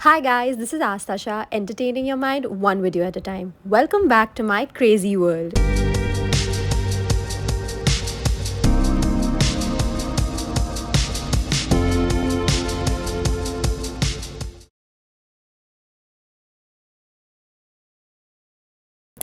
Hi guys, this is Astasha, entertaining your mind one video at a time. Welcome back to my crazy world.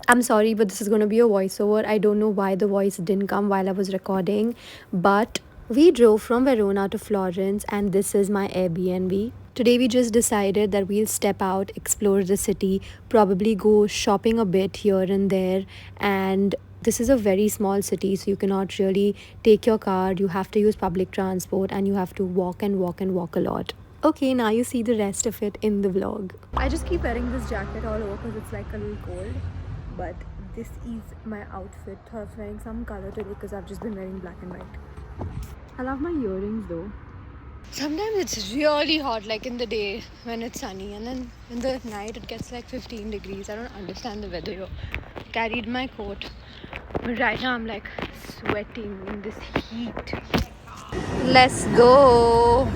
I'm sorry, but this is going to be a voiceover. I don't know why the voice didn't come while I was recording, but we drove from Verona to Florence, and this is my Airbnb. Today, we just decided that we'll step out, explore the city, probably go shopping a bit here and there. And this is a very small city, so you cannot really take your car. You have to use public transport, and you have to walk and walk and walk a lot. Okay, now you see the rest of it in the vlog. I just keep wearing this jacket all over because it's like a little cold. But this is my outfit. I was wearing some color today because I've just been wearing black and white. I love my earrings though. Sometimes it's really hot, like in the day when it's sunny, and then in the night it gets like 15 degrees. I don't understand the weather here. Carried my coat, but right now I'm like sweating in this heat. Let's go.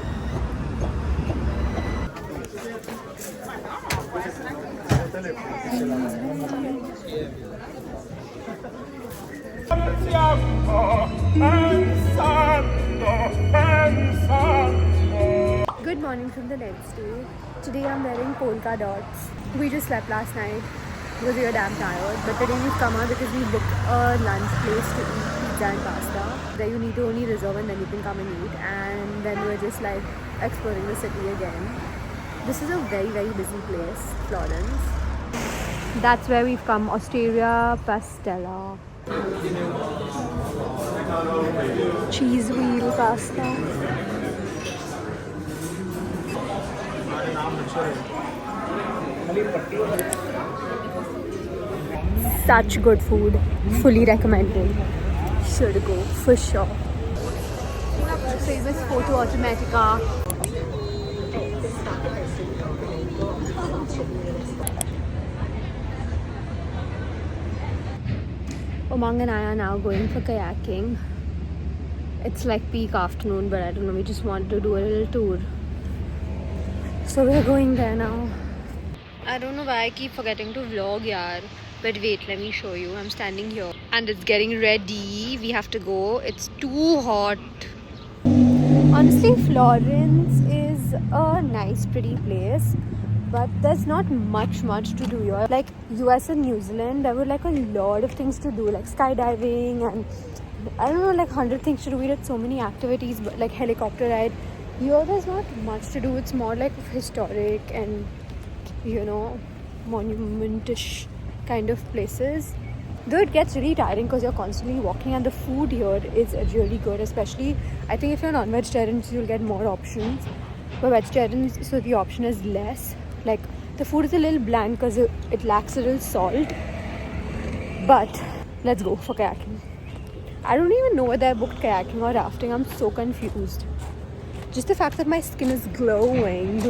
Good morning from the next day. Today I'm wearing polka dots. We just slept last night because we were damn tired. But today we've come out because we booked a lunch place to eat pizza and pasta. There you need to only reserve and then you can come and eat. And then we're just like exploring the city again. This is a very, very busy place, Florence. That's where we've come, Osteria Pastella. Cheese wheel pasta. Such good food. Fully recommended. Should go for sure. Famous Photo Automatica. Umang and I are now going for kayaking. It's like peak afternoon, but I don't know, we just want to do a little tour. So we're going there now. I don't know why I keep forgetting to vlog, yaar. But wait, let me show you. I'm standing here and it's getting ready. We have to go. It's too hot. Honestly, Florence is a nice, pretty place. But there's not much to do here. Like US and New Zealand, there were like a lot of things to do, like skydiving and I don't know, like 100 things to do. We did so many activities, but like helicopter ride. Here, there's not much to do. It's more like historic and monumentish kind of places. Though it gets really tiring because you're constantly walking, and the food here is really good. Especially, I think if you're non-vegetarians, you'll get more options. For vegetarians, so the option is less. Like the food is a little bland because it lacks a little salt. But let's go for kayaking. I don't even know whether I booked kayaking or rafting. I'm so confused. Just the fact that my skin is glowing.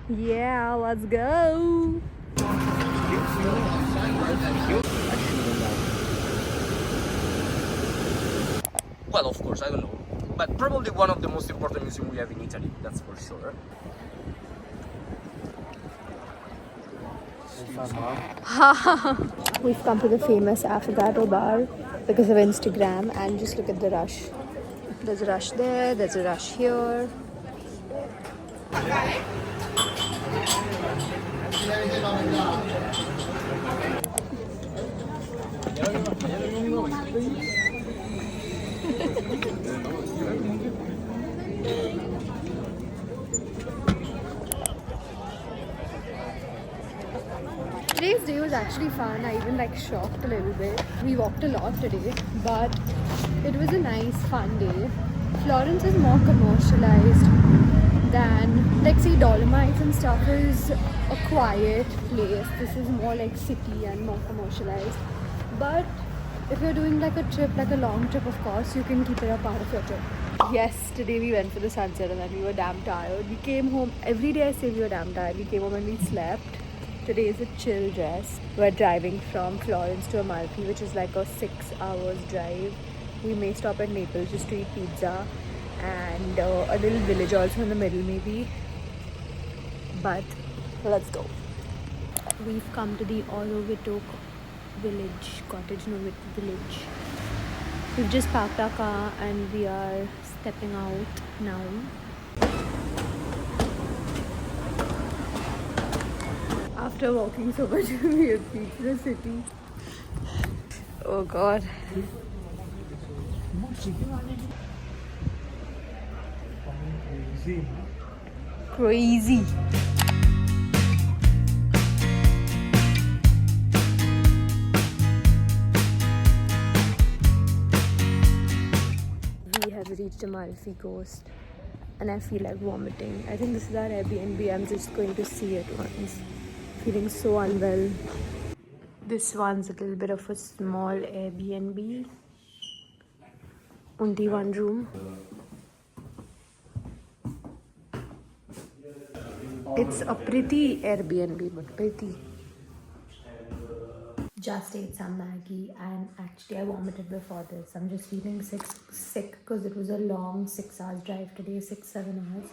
Yeah, let's go. Well, of course, I don't know. But probably one of the most important museums we have in Italy, that's for sure. We've come to the famous Affogato bar because of Instagram, and just look at the rush. There's a rush there, there's a rush here. Today's day was actually fun. I even like shocked a little bit. We walked a lot today, but it was a nice fun day. Florence is more commercialized than, like, say, Dolomites and stuff is a quiet place. This is more like city and more commercialized. But if you're doing like a trip, like a long trip, of course, you can keep it a part of your trip. Yes, today we went for the sunset and then we were damn tired. We came home, every day I say we were damn tired. We came home and we slept. Today is a chill dress. We're driving from Florence to Amalfi, which is like a 6 hours drive. We may stop at Naples just to eat pizza and a little village also in the middle maybe. but let's go. We've come to the Aurovito cottage, no, village. We've just parked our car and we are stepping out now. After walking so much, we have reached the city. Oh god. Crazy. We have reached Amalfi Coast and I feel like vomiting. I think this is our Airbnb. I'm just going to see it once. Feeling so unwell. This one's a little bit of a small Airbnb. Only one room. It's a pretty Airbnb, but pretty. Just ate some Maggie and actually I vomited before this. I'm just feeling sick because it was a long 6 hours drive today, 6-7 hours.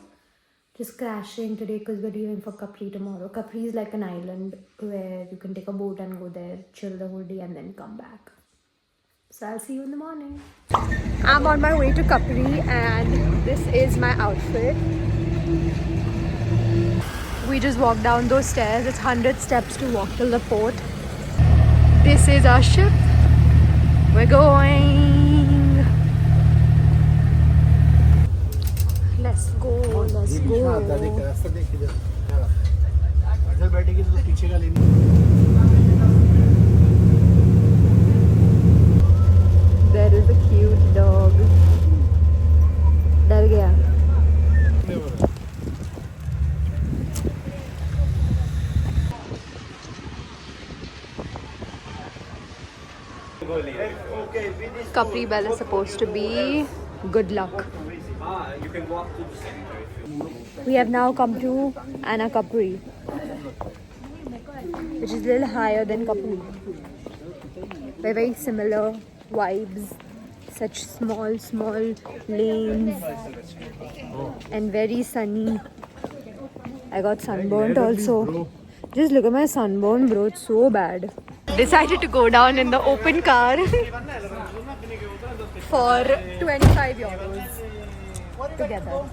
Just crashing today because we're leaving for Capri tomorrow. Capri is like an island where you can take a boat and go there, chill the whole day and then come back. So I'll see you in the morning. I'm on my way to Capri and this is my outfit. We just walked down those stairs. It's 100 steps to walk till the port. This is our ship. We're going. Let's go. Let's go. There is a cute dog. डर गया. Capri Bell is supposed to be good luck. We have now come to Anna Capri, which is a little higher than Capri. They're very similar vibes, such small lanes and very sunny. I got sunburned also. Just look at my sunburn, bro, it's so bad. Decided to go down in the open car for 25 euros together.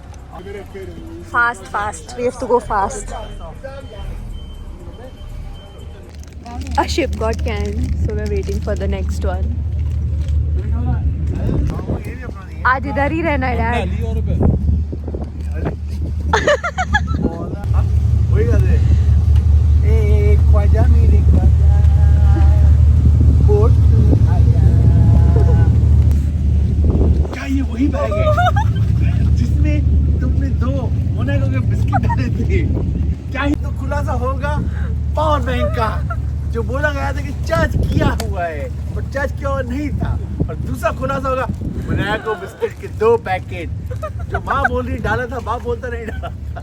Fast. We have to go fast. A ship got canned, so we're waiting for the next one. आज इधर ही रहना है dad. क्या ये वही bag है जिसमें तुमने 2 मोनाको के बिस्किट डाले थे? क्या ही तो खुलासा होगा पावर बैंक का, जो बोला गया था कि चार्ज किया हुआ है और चार्ज किया हुआ नहीं था, और दूसरा खुलासा होगा मोनाको बिस्किट के 2 पैकेट जो माँ बोल रही डाला था, माँ बोलता नहीं डाला था.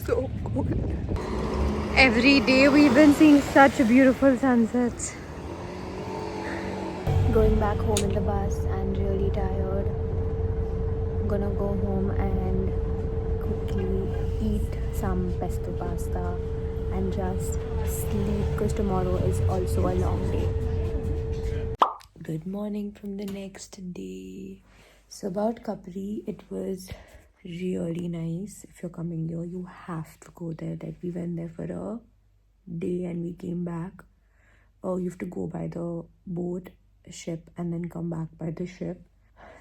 So cool. Every day we've been seeing such beautiful sunsets. Going back home in the bus and really tired. I'm gonna go home and quickly eat some pesto pasta and just sleep because tomorrow is also a long day. Good morning from the next day. So about Capri, it was really nice. If you're coming here, you have to go there. Like we went there for a day and we came back. Oh, you have to go by the boat, ship, and then come back by the ship.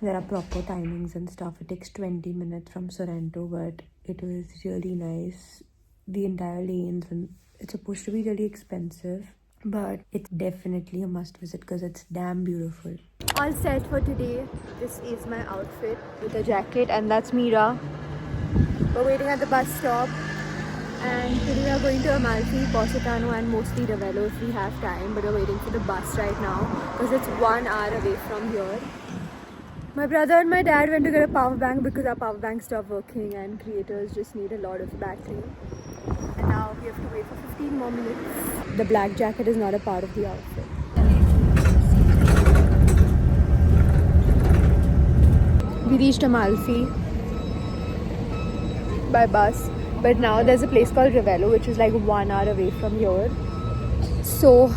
There are proper timings and stuff. It takes 20 minutes from Sorrento, but it was really nice. The entire lanes, and it's supposed to be really expensive, but it's definitely a must visit because it's damn beautiful. All set for today. This is my outfit with a jacket, and that's Mira. We're waiting at the bus stop, and today we are going to Amalfi, Positano, and mostly Ravello if we have time, but we're waiting for the bus right now because it's 1 hour away from here. My brother and my dad went to get a power bank because our power bank stopped working and creators just need a lot of battery. And now we have to wait for 15 more minutes. The black jacket is not a part of the outfit. We reached Amalfi by bus, but now there's a place called Ravello which is like 1 hour away from here. So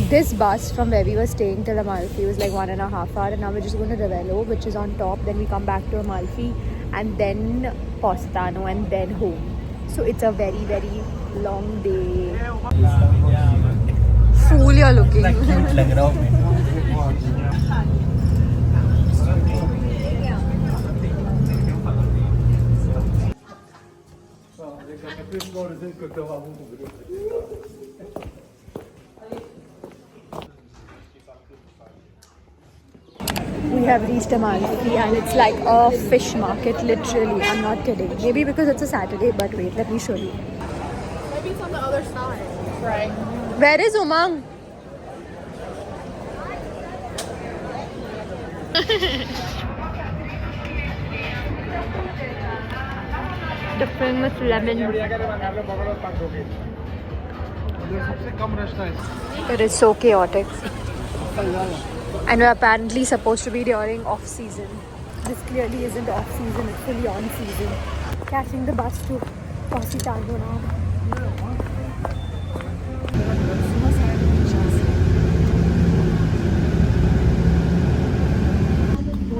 this bus from where we were staying till Amalfi was like 1.5 hours, and now we're just going to Ravello, which is on top. Then we come back to Amalfi and then Positano and then home. So it's a very, very long day. Fool you're looking. We have reached Amalfi and it's like a fish market, literally. I'm not kidding. Maybe because it's a Saturday, but wait, let me show you. Maybe it's on the other side. Right. Where is Umang? The famous lemon. It is so chaotic. And we're apparently supposed to be during off season. This clearly isn't off season, it's fully on season. Catching the bus to Positano now.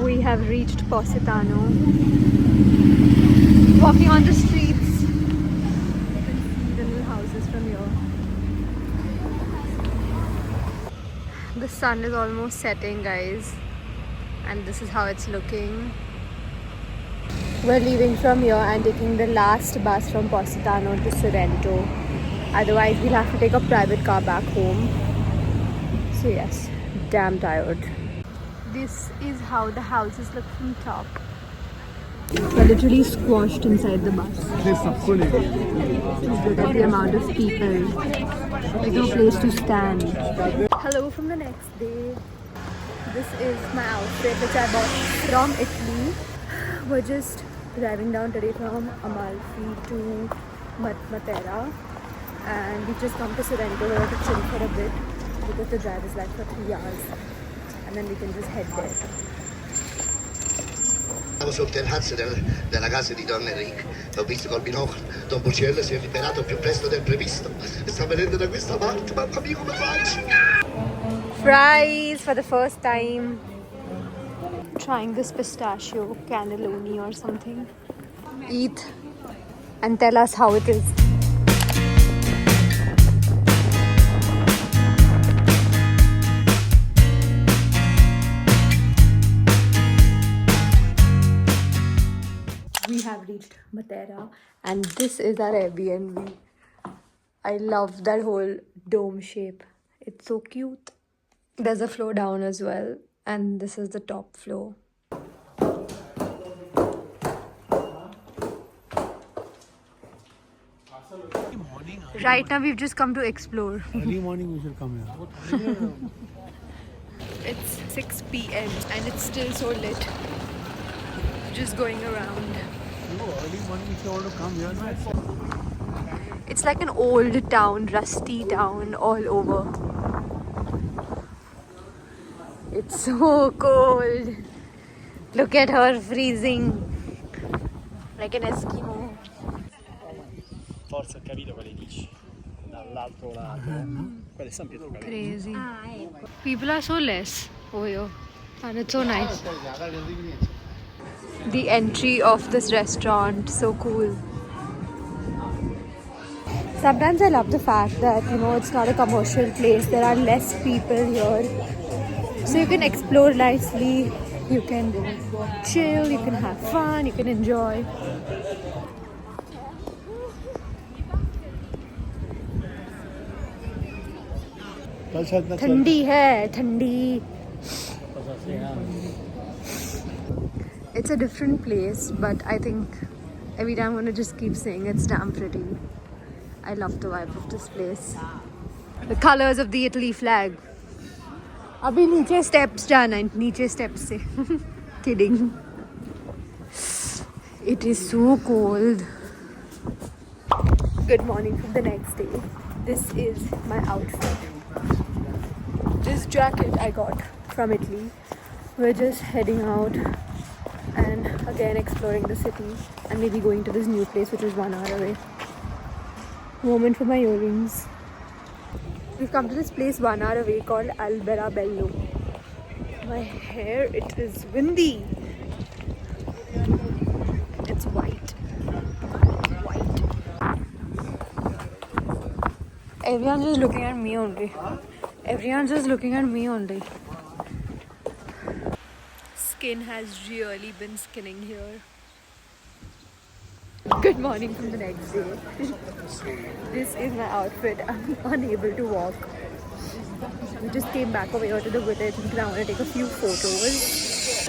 We have reached Positano. Walking on the streets. You can see the little houses from here. The sun is almost setting, guys, and this is how it's looking. We're leaving from here and taking the last bus from Positano to Sorrento. Otherwise we'll have to take a private car back home. So yes, damn tired. This is how the houses look from top. We're literally squashed inside the bus. Look at the amount of people. There's no place to stand. Hello from the next day. This is my outfit which I bought from Italy. We're just driving down today from Amalfi to Matera, and we've just come to Sorrento here to chill for a bit because the drive is like for 3 hours, and then we can just head there. Stavo sul terrazzo della casa di Don Enrique. L'ho visto col binocolo. Don Buciello si è liberato più presto del previsto. Sta venendo da questa parte, mamma mia come faccio? Fries for the first time. Trying this pistachio cannelloni or something. Eat and tell us how it is. We have reached Matera and this is our Airbnb. I love that whole dome shape. It's so cute. There's a floor down as well, and this is the top floor. Right now we've just come to explore. Early morning we should come here. It's 6 p.m. and it's still so lit. Just going around. No, early morning if you want to come here. It's like an old town, rusty town all over. It's so cold. Look at her freezing like an Eskimo. Forse ho capito quale dici. Dall'altro lato. Quello è San Pietro Caleta. Crazy. People are so less over here, and it's so nice. The entry of this restaurant, so cool. Sometimes I love the fact that, you know, it's not a commercial place. There are less people here. So you can explore nicely, you can chill, you can have fun, you can enjoy. Thandi hai, thandi. It's a different place, but I think every time I'm gonna just keep saying it's damn pretty. I love the vibe of this place. The colors of the Italy flag. अभी नीचे steps जाना है, नीचे steps से. Kidding. It is so cold. Good morning from the next day. This is my outfit. This jacket I got from Italy. We're just heading out and again exploring the city and maybe going to this new place which is 1 hour away. Moment for my earrings. We've come to this place 1 hour away called Alberabello. My hair, it is windy. It's white. White. Everyone's just looking at me only. Everyone's just looking at me only. Skin has really been skinning here. Good morning from the next day. This is my outfit. I'm unable to walk. We just came back over here to the village because I want to take a few photos.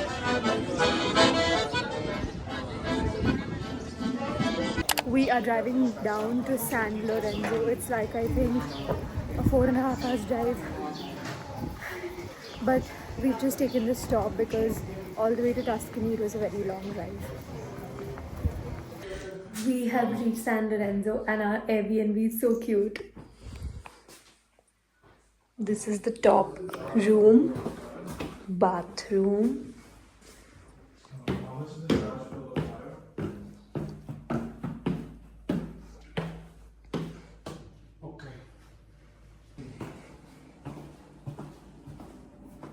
We are driving down to San Lorenzo. It's like, I think, a 4.5 hours drive. But we've just taken this stop because all the way to Tuscany it was a very long drive. We have reached San Lorenzo and our Airbnb is so cute. This is the top room, bathroom.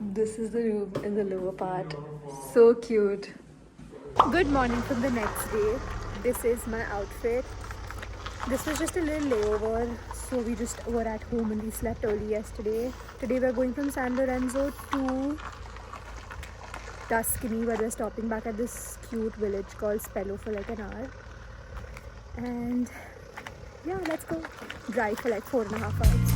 This is the room in the lower part. So cute. Good morning from the next day. This is my outfit. This was just a little layover, so we just were at home and we slept early yesterday. Today we're going from San Lorenzo to Tuscany, where we're stopping back at this cute village called Spello for like an hour. And yeah, let's go. Drive for like 4.5 hours.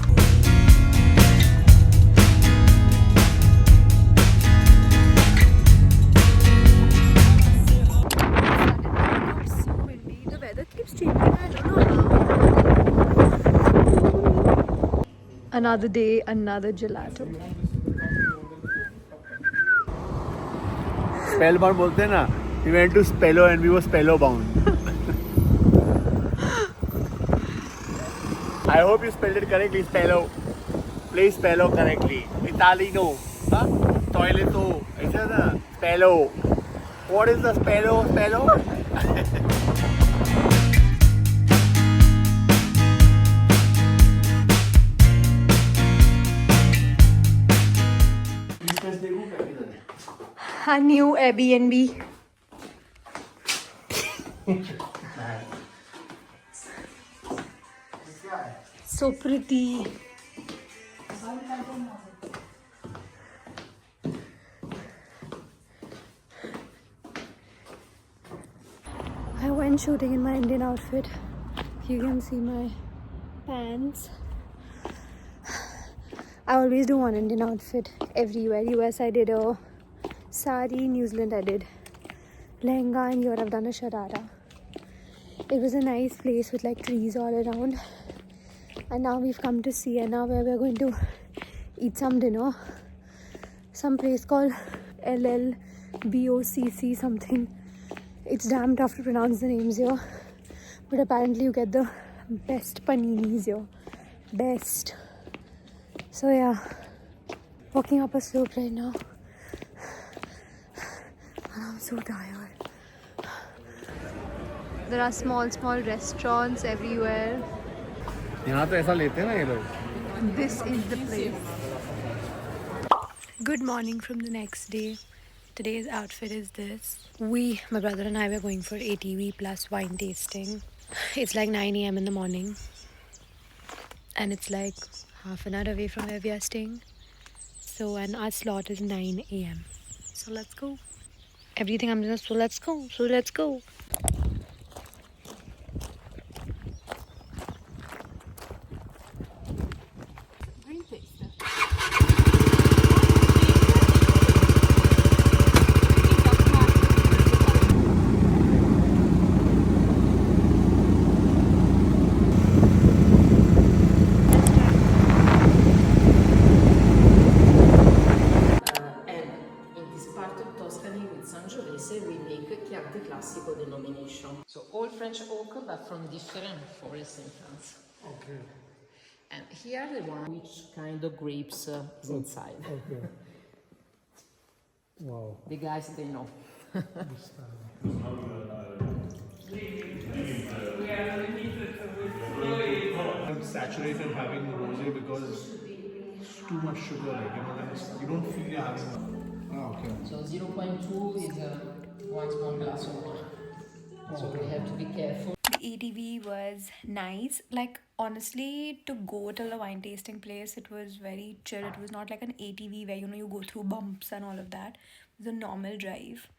Another day, another gelato. Spellbound बोलते हैं ना. We went to Spello and we were Spello bound. I hope you spelled it correctly. Spello. Please Spello correctly. Italino. Huh? Toileto. ऐसा ना. Spello. What is the Spello? Spello? A new Airbnb. So pretty. I went shooting in my Indian outfit. You can see my pants. I always do one Indian outfit everywhere. US I did a sari, New Zealand I did lehenga, and here I've done a sharara. It was a nice place with like trees all around. And now we've come to Siena, where we're going to eat some dinner. Some place called LLBOCC something. It's damn tough to pronounce the names here. But apparently you get the best paninis here. Best. So yeah, walking up a slope right now. And I'm so tired. There are small restaurants everywhere. यहाँ तो ऐसा लेते हैं ना ये लोग. This is the place. Good morning from the next day. Today's outfit is this. My brother and I, were going for ATV plus wine tasting. It's like 9 a.m. in the morning. And it's like half an hour away from where we are staying. So, and our slot is 9 a.m. So let's go. Everything I'm just, so let's go. Classical denomination. So all French oak, but from different forests in France. Okay. And here the one which kind of grapes is inside. Okay. Wow. The guys, they know. I'm saturated having rosé because it's too much sugar. Like when you don't feel you're having. Oh, okay. So 0.2 is one small glass of wine. So we have to be careful. The ATV was nice. Like, honestly, to go to the wine tasting place, it was very chill. It was not like an ATV where, you go through bumps and all of that. It was a normal drive.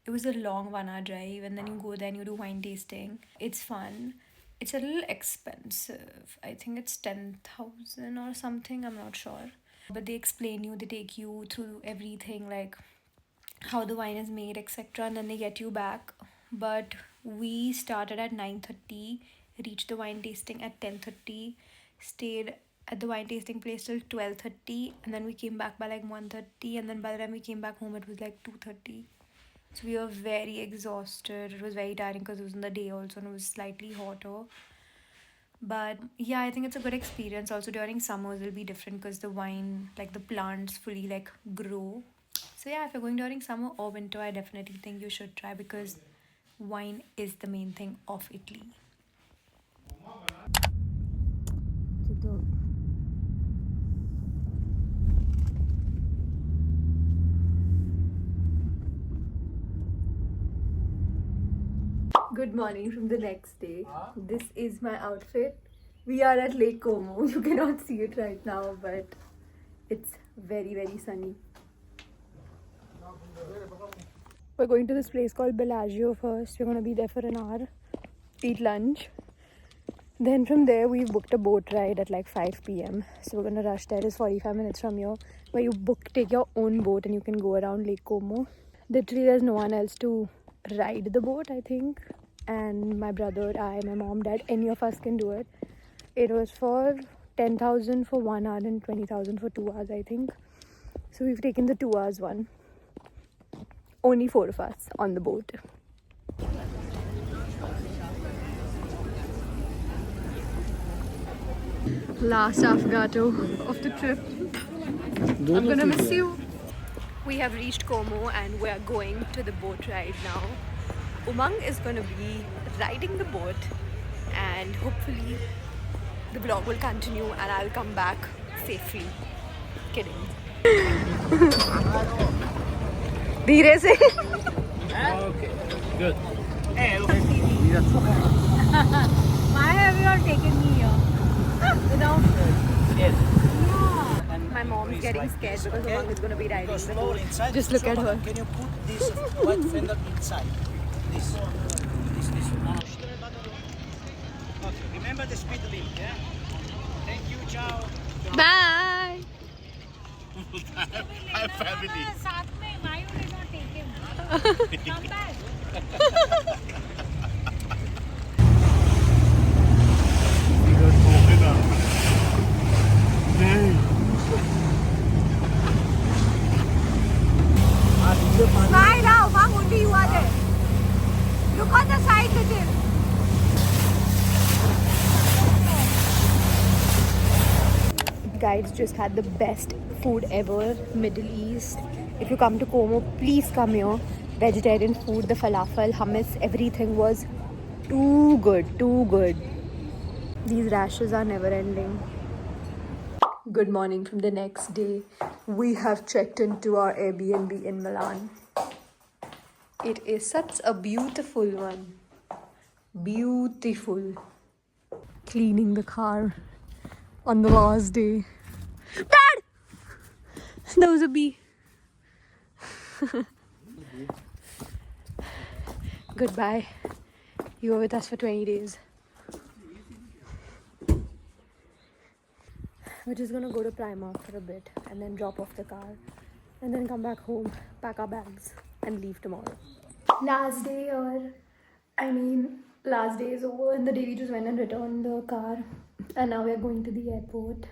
It was a long 1 hour drive, and then you go there and you do wine tasting. It's fun. It's a little expensive. I think it's 10,000 or something. I'm not sure. But they explain you, they take you through everything, like how the wine is made, etc., and then they get you back. But we started at 9:30, reached the wine tasting at 10:30, stayed at the wine tasting place till 12:30, and then we came back by like 1:30, and then by the time we came back home it was like 2:30. So we were very exhausted. It was very tiring because it was in the day also, and it was slightly hotter. But yeah, I think it's a good experience. Also during summers it'll be different because the wine, like the plants fully like grow. So yeah, if you're going during summer or winter, I definitely think you should try, because wine is the main thing of Italy. Good morning from the next day. This is my outfit. We are at Lake Como. You cannot see it right now, but it's very, very sunny. We're going to this place called Bellagio first. We're going to be there for an hour, eat lunch. Then from there, we've booked a boat ride at like 5 p.m. So we're going to rush there. It's 45 minutes from here, where you take your own boat and you can go around Lake Como. Literally, there's no one else to ride the boat, I think. And my brother, I, my mom, dad, any of us can do it. It was for 10,000 for 1 hour and 20,000 for 2 hours, I think. So we've taken the 2 hours one. Only 4 of us on the boat. Last affogato of the trip. I'm gonna miss you. We have reached Como and we are going to the boat ride now. Umang is gonna be riding the boat, and hopefully the vlog will continue and I'll come back safely. Kidding. धीरे से. Okay, good. Why have you all taken me here? Without. My mom's getting scared because Umang is gonna be riding the boat. Just look at her. Can you put this white fender inside? This. No. Okay, remember the speed limit, yeah? Thank you, ciao. Bye. Hi, family. Why you did not take him? Come back. Smile now, Umang, only you are there. Look on the side with him. Guys, just had the best food ever. Middle East. If you come to Como, please come here. Vegetarian food, the falafel, hummus, everything was too good, too good. These rashes are never ending. Good morning from the next day. We have checked into our Airbnb in Milan. It is such a beautiful one. Beautiful. Cleaning the car on the last day. Dad! That was a bee. Goodbye. You were with us for 20 days. We're just gonna go to Primark for a bit and then drop off the car and then come back home, pack our bags and leave tomorrow. Last day, last day is over, and the day we just went and returned the car, and now we're going to the airport.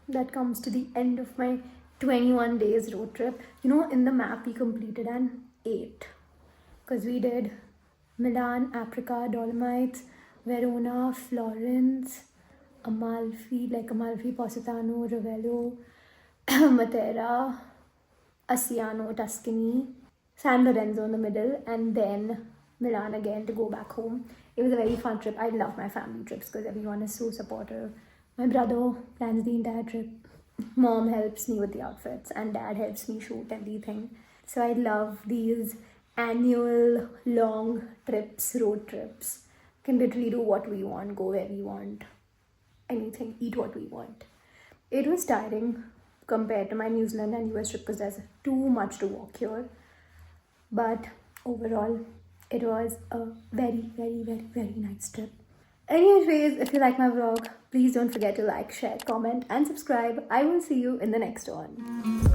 That comes to the end of my 21 days road trip. In the map we completed an 8, because we did Milan, Aprica, Dolomites, Verona, Florence, Amalfi, Positano, Ravello, Matera, Asciano, Tuscany, San Lorenzo in the middle, and then Milan again to go back home. It was a very fun trip. I love my family trips because everyone is so supportive. My brother plans the entire trip. Mom helps me with the outfits, and dad helps me shoot everything. So I love these annual long trips, road trips. Can literally do what we want, go where we want, anything, eat what we want. It was tiring compared to my New Zealand and US trip because there's too much to walk here. But overall, it was a very, very, very, very nice trip. Anyways, if you like my vlog, please don't forget to like, share, comment, and subscribe. I will see you in the next one.